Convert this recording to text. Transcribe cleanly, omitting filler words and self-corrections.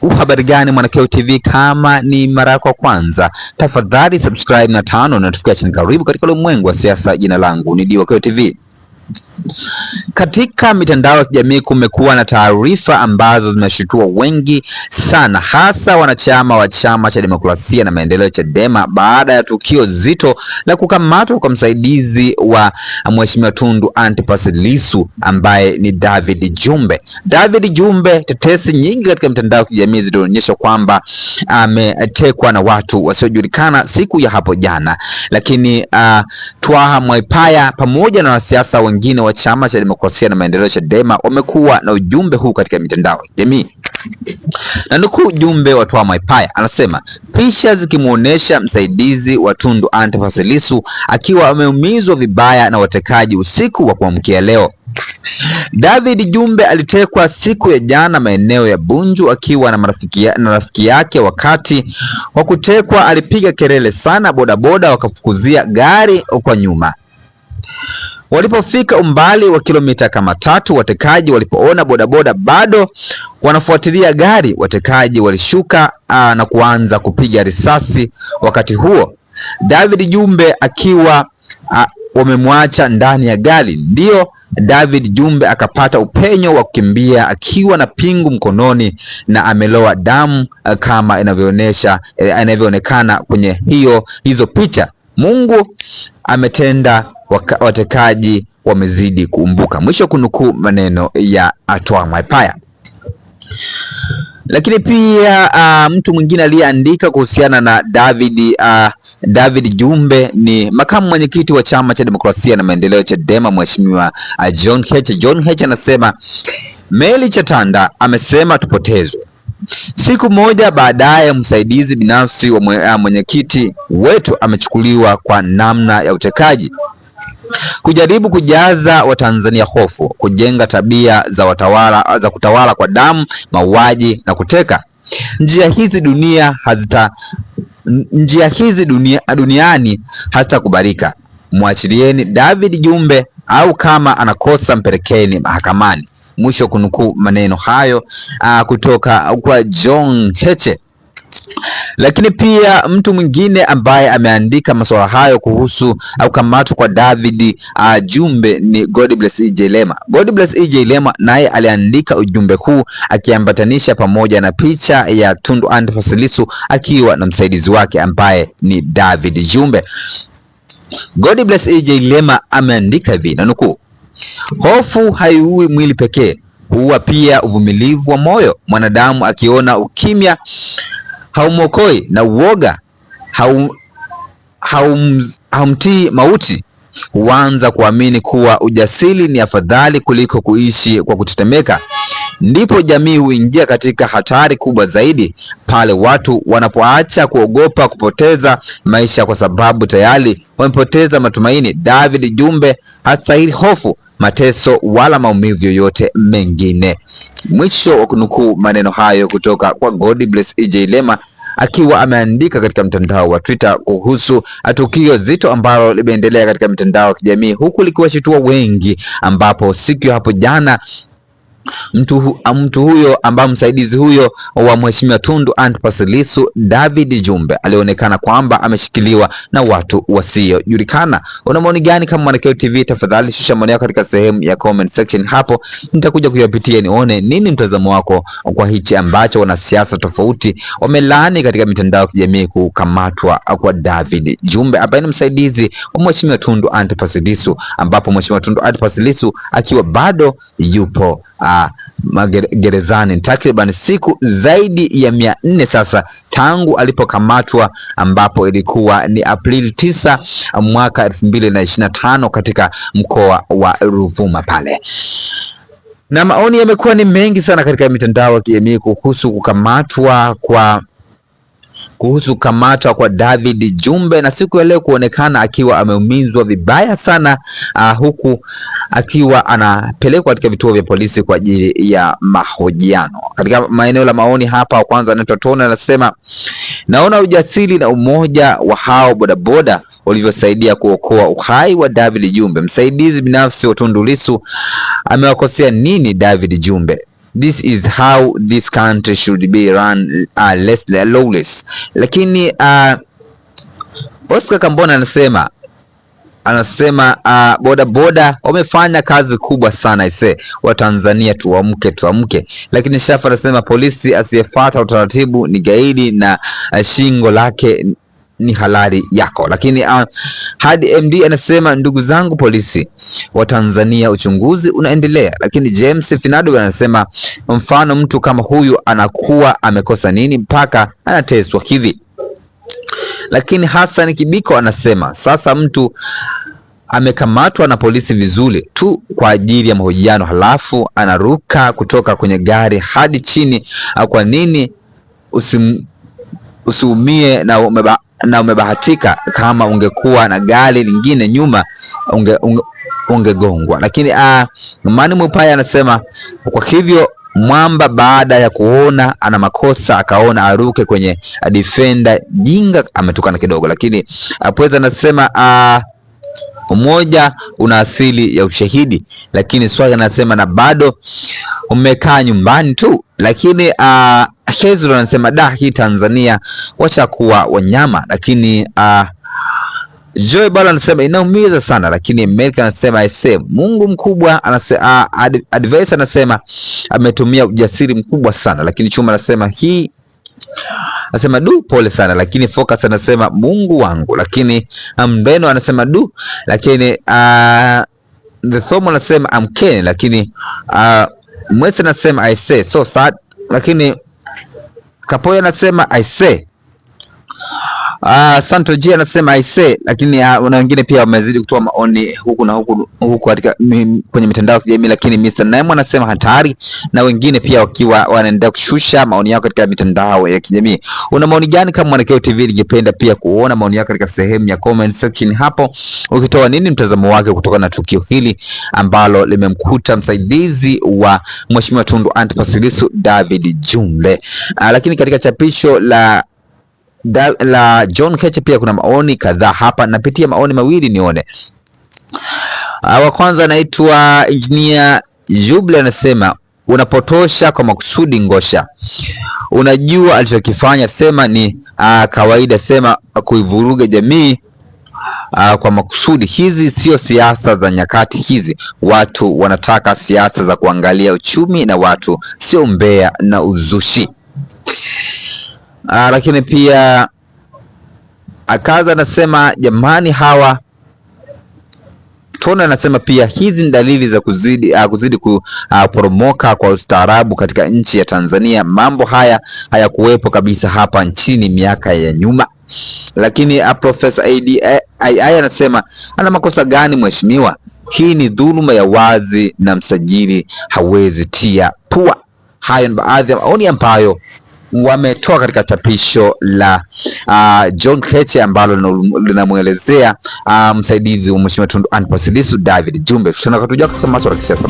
Habari gani Mwanakeo TV, kama ni mara yako kwanza, tafadhali subscribe na tano notification. Karibu katika ulimwengu wa siasa. Jina langu ni Mwanakeo TV. Katika mitandao ya kijamii kumekuwa na taarifa ambazo zimeshitua wengi sana, hasa wanachama wa Chama cha Demokrasia na Maendeleo Chadema, baada ya tukio zito la kukamatwa kwa msaidizi wa Mheshimiwa Tundu Antipas Lissu ambaye ni David Jumbe. David Jumbe, tetesi nyingi katika mitandao ya kijamii zilionyesha kwamba ametekwa na watu wasiojulikana siku ya hapo jana, lakini Twaha Mwaipaya pamoja na wanasiasa wengine wa Chama cha Demokrasia na Maendeleo Chadema wamekuwa na ujumbe huu katika mitandao ya jamii. Na nukuu ujumbe wa Twaha Mwaipaya, anasema picha zikimuonesha msaidizi wa Tundu Antipas Lissu akiwa ameumizwa vibaya na watekaji usiku wa kuamkia leo. David Jumbe alitekwa siku ya jana maeneo ya Bunju akiwa na rafiki yake. Wakati wa kutekwa alipiga kelele sana, bodaboda wakafukuzia gari kwa nyuma. Walipofika umbali wa kilomita kama 3, watekaji walipoona bodaboda bado wanafuatilia gari, watekaji walishuka na kuanza kupiga risasi. Wakati huo David Jumbe akiwa wamemwacha ndani ya gari, ndio David Jumbe akapata upenyo wa kukimbia akiwa na pingu mkononi na ameloa damu kama inavyoonekana kwenye hizo picha. Mungu ametenda, watekaji wamezidi kuumbuka. Mwisho kunukuu maneno ya Twaha Mwaipaya. Lakini pia mtu mwingine aliyeandika kuhusiana na David Jumbe ni makamu mwenyekiti wa Chama cha Demokrasia na Maendeleo Chadema, Mheshimiwa John Heche. John Heche anasema Meli Chatanda amesema tupotezwe. Siku moja baadaye, msaidizi binafsi wa mwenyekiti wetu amechukuliwa kwa namna ya utekaji, kujaribu kujaza Watanzania hofu, kujenga tabia za kutawala kwa damu, mauaji na kuteka. Njia hizi duniani hazitakubalika. Mwachilieni David Jumbe, au kama anakosa mpelekeni mahakamani. Mwisho kunukuu maneno hayo kutoka kwa John Heche. Lakini pia mtu mwingine ambaye ameandika masuala hayo kuhusu au kukamatwa kwa David Jumbe ni Godbless Ijilema. Godbless Ijilema naye aliandika ujumbe huu akiambatanisha pamoja na picha ya Tundu Antipas Lissu akiwa na msaidizi wake ambaye ni David Jumbe. Godbless Ijilema ameandika hivi, na nukuu: hofu haiui mwili pekee, huwa pia uvumilivu wa moyo. Mwanadamu akiona ukimya haumokoi na uoga haumtii mauti, huanza kuamini kuwa ujasiri ni afadhali kuliko kuishi kwa kutetemeka. Ndipo jamii huingia katika hatari kubwa zaidi pale watu wanapoacha kuogopa kupoteza maisha kwa sababu tayari wamepoteza matumaini. David Jumbe hastahili hofu, mateso wala maumivu yoyote mengine. Mwisho wa kunukuu maneno hayo kutoka kwa Godbless Ijilema akiwa ameandika katika mtandao wa Twitter kuhusu tukio zito ambalo limeendelea katika mitandao ya kijamii, huku likiwashitua wengi, ambapo siku hapo jana mtu huyo ambaye msaidizi huyo wa Mheshimiwa Tundu Antipas Lissu, David Jumbe, alionekana kwamba ameshikiliwa na watu wasiojulikana. Una maoni gani kama Mwanakeo TV? Tafadhali shusha maoni yako katika sehemu ya comment section hapo, nitakuja kuyapitia nione nini mtazamo wako kwa hichi ambacho wanasiasa tofauti wamelaani katika mitandao ya kijamii, kukamatwa kwa David Jumbe ambaye ni msaidizi wa Mheshimiwa Tundu Antipas Lissu, ambapo Mheshimiwa Tundu Antipas Lissu akiwa bado yupo gerezani takriban siku zaidi ya 400 sasa tangu alipokamatwa, ambapo ilikuwa ni Aprili 9 mwaka 2025 katika mkoa wa Ruvuma pale. Na maoni yamekuwa ni mengi sana katika mitandao ya kijamii kuhusu kukamatwa kwa David Jumbe, na siku ya leo kuonekana akiwa ameumizwa vibaya sana, huku akiwa anapelekwa katika vituo vya polisi kwa ajili ya mahojiano. Katika maeneo la maoni hapa, kwanza anaitwa Tona, anasema naona ujasiri na umoja wa hao bodaboda ulivyosaidia kuokoa uhai wa David Jumbe. Msaidizi binafsi wa Tundu Lissu amewakosea nini David Jumbe? this is how this country should be run, less lawless. Lakini Oscar Kambona anasema boda boda wamefanya kazi kubwa sana wa Tanzania, tuamke. Lakini Shafa anasema polisi asiyefuata utaratibu ni gaidi na shingo lake ni halali yako. Lakini hadi MD anasema ndugu zangu polisi wa Tanzania, uchunguzi unaendelea. Lakini James Finado anasema mfano mtu kama huyu anakuwa amekosa nini mpaka anateswa hivi? Lakini Hassan Kibiko anasema sasa mtu amekamatwa na polisi vizuri tu kwa ajili ya mahojiano, halafu anaruka kutoka kwenye gari hadi chini. Kwa nini usiumie na umebahatika? Kama ungekuwa na gari lingine nyuma ungegongwa. Lakini Mani Mupaya anasema kwa hivyo Mwamba baada ya kuona ana makosa akaona aruke kwenye defender jinga, ametukana kidogo. Lakini Pweza anasema umoja una asili ya ushahidi. Lakini Swag anasema na bado umekaa nyumbani tu. Lakini Hezron anasema hii Tanzania wacha kuwa wanyama. Lakini Joy Bala anasema inaumiza sana. Lakini Amerika anasema Mungu mkubwa. Anasema Advice anasema ametumia ujasiri mkubwa sana. Lakini Chuma anasema anasema pole sana. Lakini Focus anasema Mungu wangu. Lakini Mbeno anasema Lakini The Thomo anasema amkeni. Lakini Mwese anasema so sad. Lakini Kapoya anasema Santo G anasema lakini na wengine pia wamezidi kutoa maoni huku na huku katika kwenye mitandao ya kijamii. Lakini Mr. Naimo anasema hatari, na wengine pia wakiwa wanaendelea kushusha maoni yao katika mitandao ya kijamii. Una maoni gani kama Mwanakeyo TV? Ningependa pia kuona maoni yako katika sehemu ya comment section hapo, ukitoa nini mtazamo wake kutokana na tukio hili ambalo limemkuta msaidizi wa Mheshimiwa Tundu Antipas Lissu David Jumbe. Lakini katika chapisho la John Heche pia kuna maoni kadhaa hapa, napitia maoni mawili nione. Wa kwanza anaitwa Engineer Juble anasema unapotosha kwa makusudi Ngosha, unajua alichokifanya, sema ni kawaida, sema kuivuruga jamii kwa makusudi. Hizi sio siasa za nyakati hizi, watu wanataka siasa za kuangalia uchumi na watu, sio umbea na uzushi. Lakini pia Akaza anasema jamani hawa Tona anasema pia hizi ni dalili za kuzidi kuporomoka kwa ustaarabu katika nchi ya Tanzania. Mambo haya hayakuwepo kabisa hapa nchini miaka ya nyuma. Lakini Professor AI anasema ana makosa gani mheshimiwa? Hii ni dhuluma ya wazi na msajili hawezi tia pua. Hayo ni baadhi ya maoni ambayo wametoa katika chapisho la John Heche ambalo linamuelezea msaidizi wa Mheshimiwa Tundu Antipas Lissu David Jumbe. Tunataka tujue katika masuala ya kisiasa.